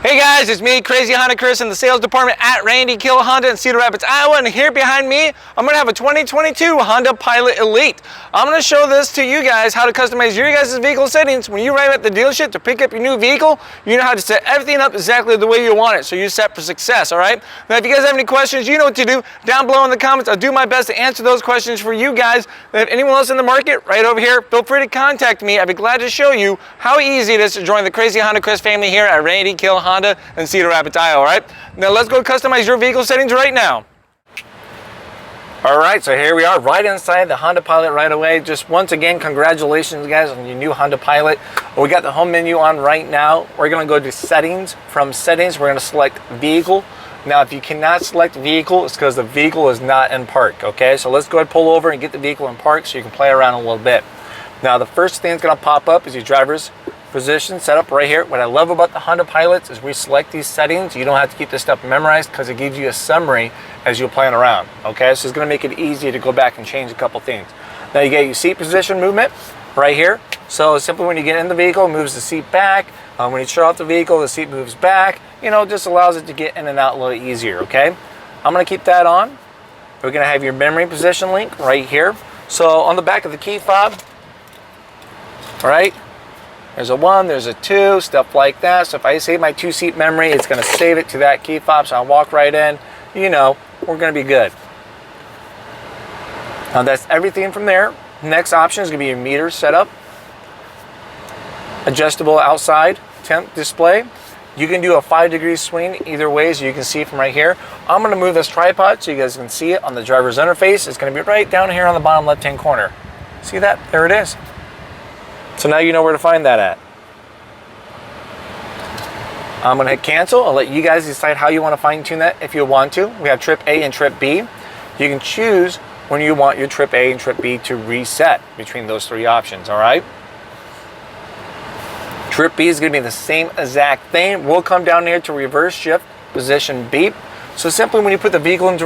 Hey guys, it's me, Crazy Honda Chris, in the sales department at Randy Kuehl Honda in Cedar Rapids, Iowa. And here behind me, I'm going to have a 2022 Honda Pilot Elite. I'm going to show this to you guys, how to customize your guys' vehicle settings. When you arrive at the dealership to pick up your new vehicle, you know how to set everything up exactly the way you want it, so you're set for success, all right? Now, if you guys have any questions, you know what to do. Down below in the comments, I'll do my best to answer those questions for you guys. And if anyone else in the market, right over here, feel free to contact me. I'd be glad to show you how easy it is to join the Crazy Honda Chris family here at Randy Kuehl Honda in Cedar Rapids, Iowa, all right? Now let's go customize your vehicle settings right now. All right, so here we are right inside the Honda Pilot right away. Just once again, congratulations guys on your new Honda Pilot. We got the home menu on right now. We're gonna go to settings. From settings, we're gonna select vehicle. Now, if you cannot select vehicle, it's because the vehicle is not in park, okay? So let's go ahead and pull over and get the vehicle in park so you can play around a little bit. Now, the first thing that's gonna pop up is your driver's position setup right here. What I love about the Honda Pilots is we select these settings. You don't have to keep this stuff memorized because it gives you a summary as you're playing around, okay? So it's gonna make it easy to go back and change a couple things. Now you get your seat position movement right here. So simply when you get in the vehicle, it moves the seat back. When you shut off the vehicle, the seat moves back. You know, it just allows it to get in and out a little easier, okay? I'm gonna keep that on. We're gonna have your memory position link right here. So on the back of the key fob, all right, there's a 1, there's a 2, stuff like that. So if I save my 2-seat memory, it's gonna save it to that key fob. So I'll walk right in, you know, we're gonna be good. Now that's everything from there. Next option is gonna be your meter setup. Adjustable outside temp display. You can do a 5-degree swing either way, as you can see from right here. I'm gonna move this tripod so you guys can see it on the driver's interface. It's gonna be right down here on the bottom left-hand corner. See that? There it is. So now you know where to find that at. I'm gonna hit cancel. I'll let you guys decide how you wanna fine tune that if you want to. We have trip A and trip B. You can choose when you want your trip A and trip B to reset between those 3 options, all right? Trip B is gonna be the same exact thing. We'll come down here to reverse shift, position beep. So simply when you put the vehicle into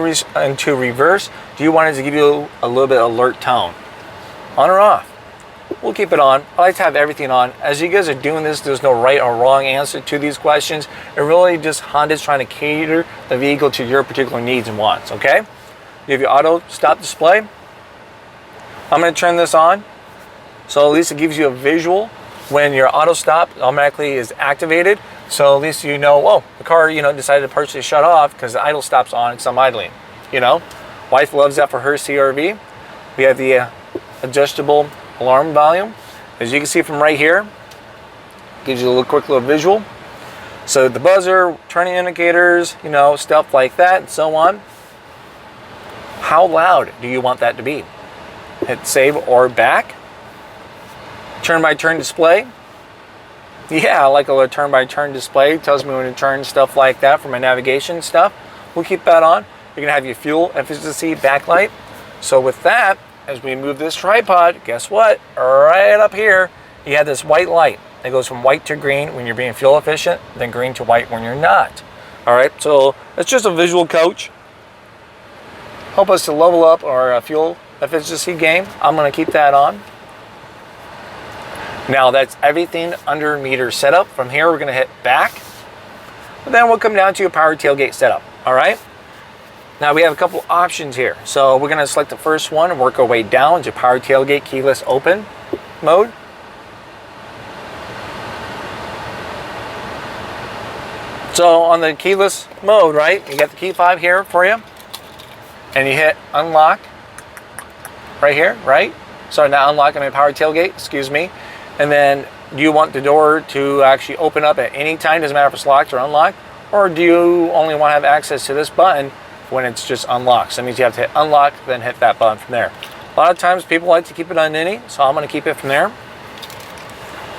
reverse, do you want it to give you a little bit alert tone? On or off? We'll keep it on. I like to have everything on. As you guys are doing this, there's no right or wrong answer to these questions. It really just Honda's trying to cater the vehicle to your particular needs and wants, okay? You have your auto stop display. I'm gonna turn this on. So at least it gives you a visual when your auto stop automatically is activated. So at least you know, oh, the car, you know, decided to partially shut off because the idle stop's on because I'm idling, you know? Wife loves that for her CRV. We have the adjustable alarm volume. As you can see from right here, gives you a little quick little visual. So the buzzer, turning indicators, you know, stuff like that and so on. How loud do you want that to be? Hit save or back. Turn by turn display. Yeah, I like a little turn by turn display. It tells me when to turn, stuff like that for my navigation stuff. We'll keep that on. You're gonna have your fuel efficiency backlight. So with that, as we move this tripod, guess what? Right up here, you have this white light. It goes from white to green when you're being fuel efficient, then green to white when you're not. All right, so it's just a visual coach. Help us to level up our fuel efficiency game. I'm gonna keep that on. Now that's everything under meter setup. From here, we're gonna hit back. And then we'll come down to your power tailgate setup, all right? Now we have a couple options here. So we're gonna select the first one and work our way down to power tailgate keyless open mode. So on the keyless mode, right, you got the key fob here for you. And you hit unlock right here, right? So now unlocking my power tailgate, excuse me. And then do you want the door to actually open up at any time? Doesn't matter if it's locked or unlocked. Or do you only want to have access to this button when it's just unlocked? So that means you have to hit unlock, then hit that button from there. A lot of times people like to keep it on any, so I'm gonna keep it from there.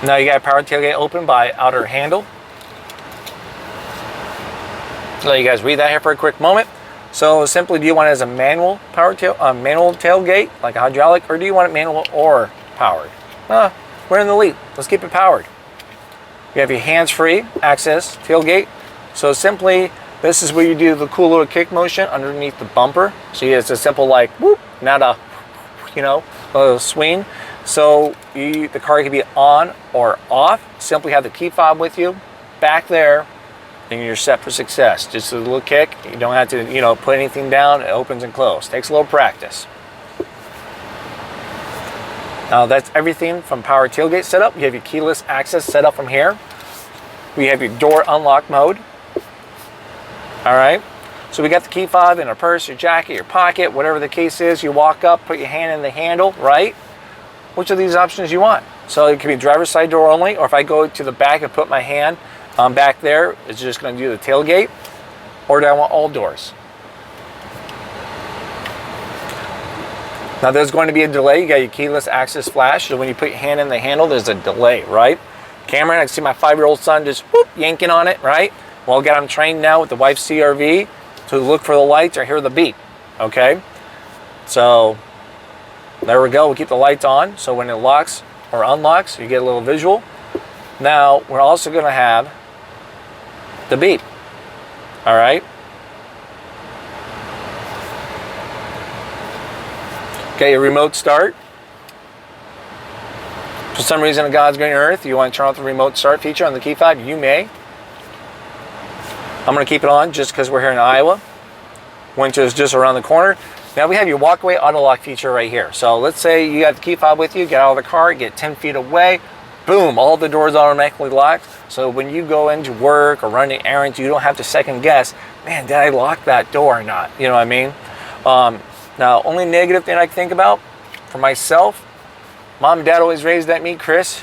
Now you got power tailgate open by outer handle. Let you guys read that here for a quick moment. So simply, do you want it as a manual manual tailgate, like a hydraulic, or do you want it manual or powered? We're in the lead. Let's keep it powered. You have your hands-free access tailgate. So simply, this is where you do the cool little kick motion underneath the bumper. So it's a simple like whoop, not a, you know, a little swing. So the car can be on or off. Simply have the key fob with you back there. then you're set for success. Just a little kick. You don't have to, you know, put anything down. It opens and closes. Takes a little practice. Now that's everything from power tailgate setup. You have your keyless access set up from here. We have your door unlock mode. All right. So we got the key fob in a purse, your jacket, your pocket, whatever the case is. You walk up, put your hand in the handle, right? Which of these options you want? So it could be driver's side door only, or if I go to the back and put my hand back there, it's just going to do the tailgate, or do I want all doors? Now there's going to be a delay. You got your keyless access flash, so when you put your hand in the handle, there's a delay, right? Camera, I can see my 5-year-old son just whoop, yanking on it, right? Well, I got him trained now with the wife's CRV to look for the lights or hear the beep, okay? So there we go. We keep the lights on, so when it locks or unlocks, you get a little visual. Now we're also going to have the beep, all right? Okay, your remote start. For some reason on God's green earth, you want to turn off the remote start feature on the key fob, you may. I'm going to keep it on just because we're here in Iowa. Winter is just around the corner. Now we have your walkaway auto lock feature right here. So let's say you got the key fob with you, get out of the car, get 10 feet away, boom, all the doors automatically locked. So when you go into work or running errands, you don't have to second guess, man, did I lock that door or not? You know what I mean? Now, only negative thing I can think about for myself, mom and dad always raised at me, Chris,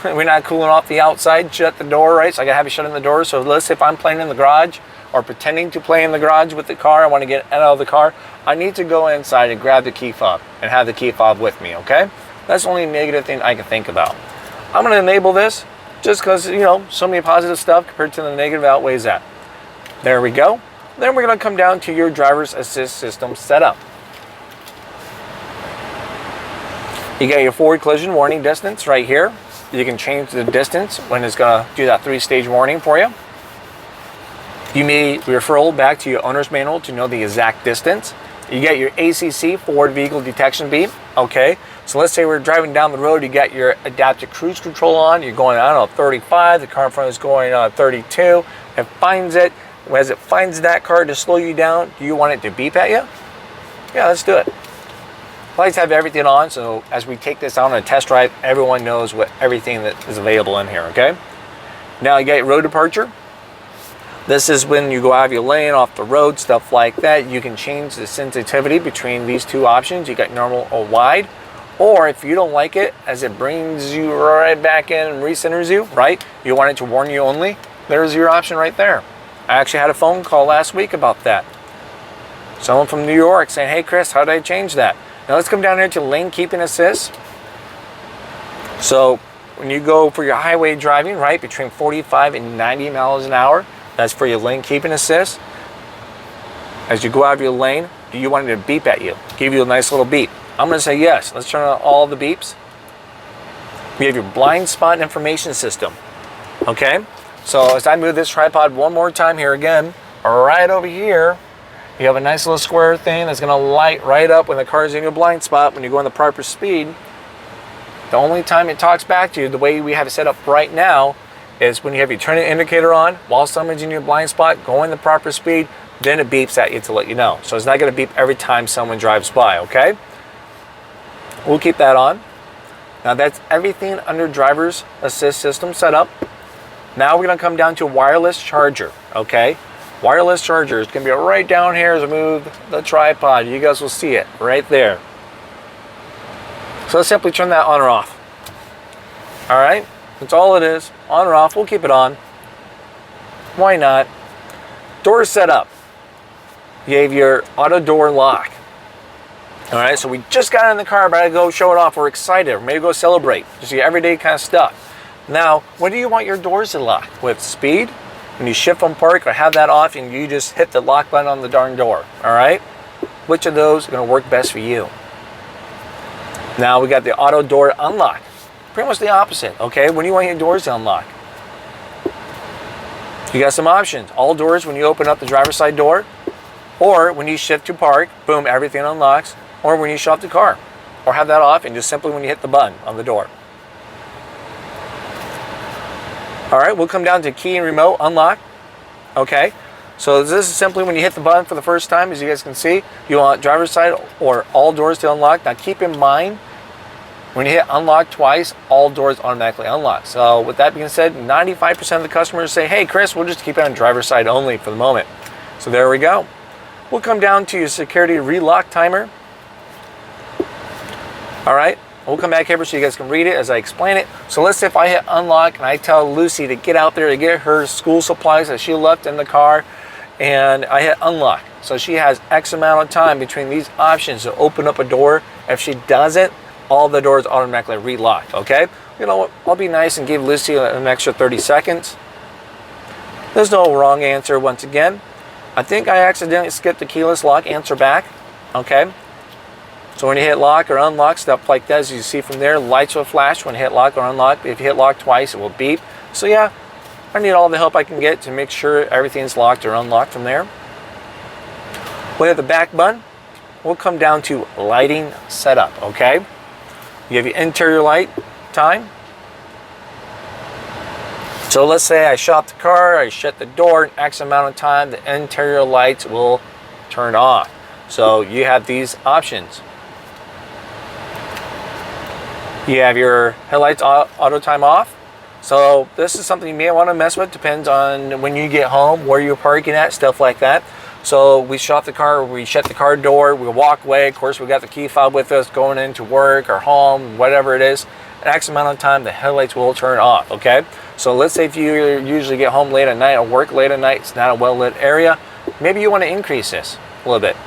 we're not cooling off the outside, shut the door, right? So I gotta have you shut in the door. So let's say if I'm playing in the garage or pretending to play in the garage with the car, I want to get out of the car, I need to go inside and grab the key fob and have the key fob with me, okay? That's the only negative thing I can think about. I'm gonna enable this just because, you know, so many positive stuff compared to the negative outweighs that. There we go. Then we're gonna come down to your driver's assist system setup. You got your forward collision warning distance right here. You can change the distance when it's going to do that 3-stage warning for you. You may refer back to your owner's manual to know the exact distance. You get your ACC, forward vehicle detection beep. Okay, so let's say we're driving down the road, you got your adaptive cruise control on, you're going, I don't know, 35, the car in front is going 32. It finds it. As it finds that car to slow you down, do you want it to beep at you? Yeah, let's do it. Lights have everything on, so as we take this out on a test drive, everyone knows what everything that is available in here, okay? Now you got your road departure. This is when you go out of your lane, off the road, stuff like that. You can change the sensitivity between these two options. You got normal or wide, or if you don't like it, as it brings you right back in and recenters you, right? You want it to warn you only, there's your option right there. I actually had a phone call last week about that. Someone from New York saying, hey Chris, how did I change that? Now let's come down here to lane keeping assist. So when you go for your highway driving, right, between 45 and 90 miles an hour, that's for your lane keeping assist. As you go out of your lane, do you want it to beep at you? Give you a nice little beep. I'm going to say yes. Let's turn on all the beeps. We have your blind spot information system. Okay, so as I move this tripod one more time here again, right over here, you have a nice little square thing that's going to light right up when the car is in your blind spot when you go in the proper speed. The only time it talks back to you, the way we have it set up right now, is when you have your turning indicator on, while someone's in your blind spot, go in the proper speed, then it beeps at you to let you know. So it's not going to beep every time someone drives by, okay? We'll keep that on. Now that's everything under driver's assist system setup. Now we're going to come down to wireless charger, okay? Wireless charger is going to be right down here as I move the tripod. You guys will see it right there. So let's simply turn that on or off. All right, that's all it is. On or off, we'll keep it on. Why not? Door setup. You have your auto door lock. All right, so we just got in the car, about to go show it off. We're excited. We're maybe go celebrate. Just your everyday kind of stuff. Now, when do you want your doors to lock? With speed? When you shift from park or have that off and you just hit the lock button on the darn door, all right? Which of those are gonna work best for you? Now we got the auto door unlock. Pretty much the opposite, okay? When do you want your doors to unlock? You got some options. All doors when you open up the driver's side door, or when you shift to park, boom, everything unlocks, or when you shut off the car, or have that off and just simply when you hit the button on the door. All right, we'll come down to key and remote unlock. Okay, so this is simply when you hit the button for the first time. As you guys can see, you want driver's side or all doors to unlock. Now keep in mind, when you hit unlock twice, all doors automatically unlock. So with that being said, 95% of the customers say, hey Chris, we'll just keep it on driver's side only for the moment. So there we go. We'll come down to your security relock timer. All right, we'll come back here so you guys can read it as I explain it. So let's say if I hit unlock and I tell Lucy to get out there to get her school supplies that she left in the car, and I hit unlock. So she has X amount of time between these options to open up a door. If she doesn't, all the doors automatically relock, okay? You know what, I'll be nice and give Lucy an extra 30 seconds. There's no wrong answer once again. I think I accidentally skipped the keyless lock answer back, okay? So when you hit lock or unlock, stuff like that, as you see from there, lights will flash when you hit lock or unlock. If you hit lock twice, it will beep. So yeah, I need all the help I can get to make sure everything's locked or unlocked from there. When you hit the back button, we'll come down to lighting setup, okay? You have your interior light time. So let's say I shop the car, I shut the door, in X amount of time, the interior lights will turn off. So you have these options. You have your headlights auto time off. So this is something you may want to mess with. Depends on when you get home, where you're parking at, stuff like that. So we shut the car, we shut the car door, we walk away. Of course, we got the key fob with us going into work or home, whatever it is. X amount of time, the headlights will turn off, okay? So let's say if you usually get home late at night or work late at night, it's not a well-lit area, maybe you want to increase this a little bit.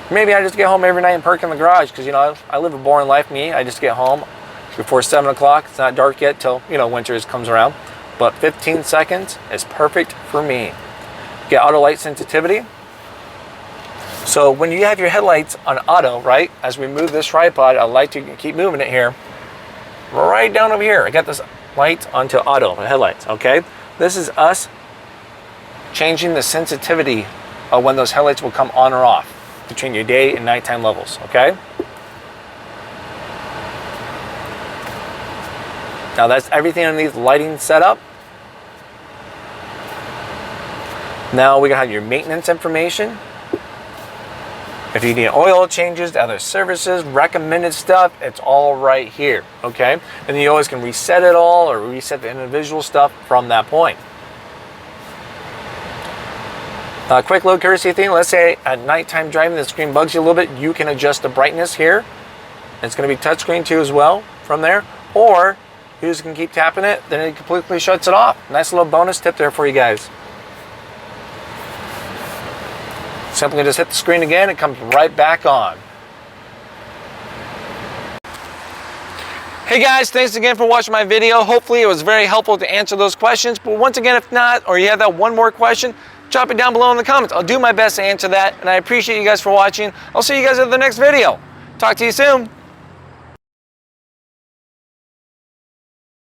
Maybe I just get home every night and park in the garage because, you know, I live a boring life, me. I just get home before 7 o'clock. It's not dark yet till, you know, winter comes around. But 15 seconds is perfect for me. Get auto light sensitivity. So when you have your headlights on auto, right, as we move this tripod, I like to keep moving it here. Right down over here, I got this light onto auto, the headlights, okay? This is us changing the sensitivity of when those headlights will come on or off between your day and nighttime levels, okay? Now that's everything underneath lighting setup. Now we have your maintenance information. If you need oil changes, other services, recommended stuff, it's all right here, okay? And then you always can reset it all or reset the individual stuff from that point. A quick little courtesy thing, let's say at nighttime driving the screen bugs you a little bit, you can adjust the brightness here. It's gonna be touchscreen too as well from there. Or you just can keep tapping it, then it completely shuts it off. Nice little bonus tip there for you guys. Simply just hit the screen again, it comes right back on. Hey guys, thanks again for watching my video. Hopefully it was very helpful to answer those questions. But once again, if not, or you have that one more question, drop it down below in the comments. I'll do my best to answer that, and I appreciate you guys for watching. I'll see you guys at the next video. Talk to you soon.